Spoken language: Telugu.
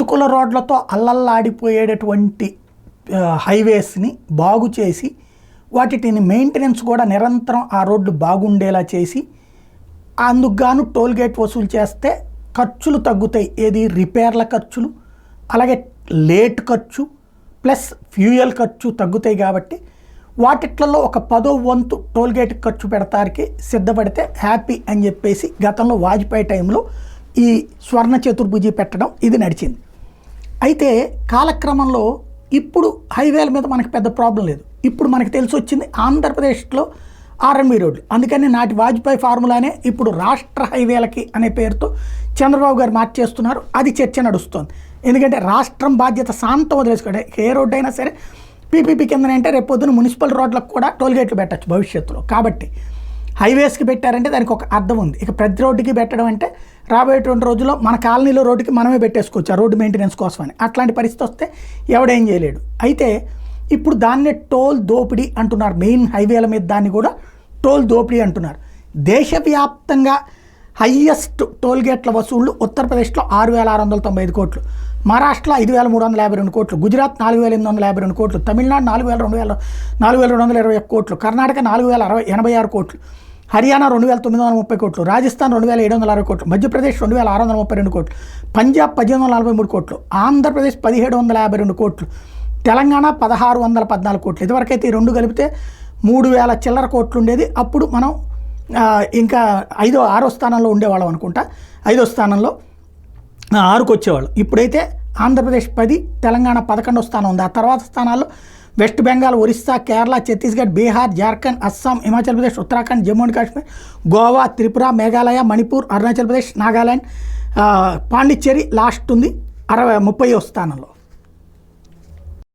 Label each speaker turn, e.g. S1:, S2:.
S1: ఇటుకల రోడ్లతో అల్లల్లాడిపోయేటటువంటి హైవేస్ని బాగు చేసి వాటిని మెయింటెనెన్స్ కూడా నిరంతరం ఆ రోడ్లు బాగుండేలా చేసి అందుకు గాను టోల్ గేట్ వసూలు చేస్తే ఖర్చులు తగ్గుతాయి. ఏది రిపేర్ల ఖర్చులు, అలాగే లేట్ ఖర్చు ప్లస్ ఫ్యూయల్ ఖర్చు తగ్గుతాయి. కాబట్టి వాటిట్లలో ఒక 10వ వంతు టోల్ గేట్ ఖర్చు పెడతానికి సిద్ధపడితే హ్యాపీ అని చెప్పేసి గతంలో వాజ్పేయి టైంలో ఈ స్వర్ణ చతుర్భుజి పెట్టడం ఇది నడిచింది. అయితే కాలక్రమంలో ఇప్పుడు హైవేల మీద మనకు పెద్ద ప్రాబ్లం లేదు. ఇప్పుడు మనకు తెలిసి వచ్చింది ఆంధ్రప్రదేశ్లో ఆర్ఎన్బి రోడ్లు. అందుకని నాటి వాజ్పేయి ఫార్ములానే ఇప్పుడు రాష్ట్ర హైవేలకి అనే పేరుతో చంద్రబాబు గారు మార్చేస్తున్నారు. అది చర్చ నడుస్తుంది. ఎందుకంటే రాష్ట్రం బాధ్యత శాంతం వదిలేసుకోండి. ఏ రోడ్డు అయినా సరే పీపీపీ కిందనంటే రేపు పొద్దున మున్సిపల్ రోడ్లకు కూడా టోల్ గేట్లు పెట్టచ్చు భవిష్యత్తులో. కాబట్టి హైవేస్కి పెట్టారంటే దానికి ఒక అర్థం ఉంది. ఇక ప్రతి రోడ్డుకి పెట్టడం అంటే రాబోయేటువంటి రోజుల్లో మన కాలనీలో రోడ్డుకి మనమే పెట్టేసుకోవచ్చు ఆ రోడ్డు మెయింటెనెన్స్ కోసమని. అట్లాంటి పరిస్థితి వస్తే ఎవడేం చేయలేడు. అయితే ఇప్పుడు దాన్నే టోల్ దోపిడీ అంటున్నారు. మెయిన్ హైవేల మీద దాన్ని కూడా టోల్ దోపిడీ అంటున్నారు. దేశవ్యాప్తంగా హయ్యెస్ట్ టోల్ గేట్ల వసూళ్లు ఉత్తరప్రదేశ్లో 6,695 కోట్లు, మహారాష్ట్రలో 5,352 కోట్లు, గుజరాత్ 4,852 కోట్లు, తమిళనాడు 4,221 కోట్లు, కర్ణాటక 4,086 కోట్లు, హర్యానా 2,930 కోట్లు, రాజస్థాన్ 2,760 కోట్లు, మధ్యప్రదేశ్ 2,632 కోట్లు, పంజాబ్ 1,843 కోట్లు, ఆంధ్రప్రదేశ్ 1,752 కోట్లు, తెలంగాణ 1,614 కోట్లు. ఇదివరకైతే ఈ రెండు కలిపితే 3,000 చిల్లర కోట్లు ఉండేది. అప్పుడు మనం ఇంకా 6వ స్థానంలో ఉండేవాళ్ళం అనుకుంటా. 5వ స్థానంలో 6కు వచ్చేవాళ్ళు. ఇప్పుడైతే ఆంధ్రప్రదేశ్ 10, తెలంగాణ 11వ స్థానం ఉంది. ఆ తర్వాత స్థానాల్లో west Bengal, Orissa, Kerala, Chhattisgarh, Bihar, Jharkhand, Assam, Himachal Pradesh, Uttarakhand, Jammu and Kashmir, Goa, Tripura, Meghalaya, Manipur, Arunachal Pradesh, Nagaland, Pondicherry last ఉంది 30వ స్థానంలో.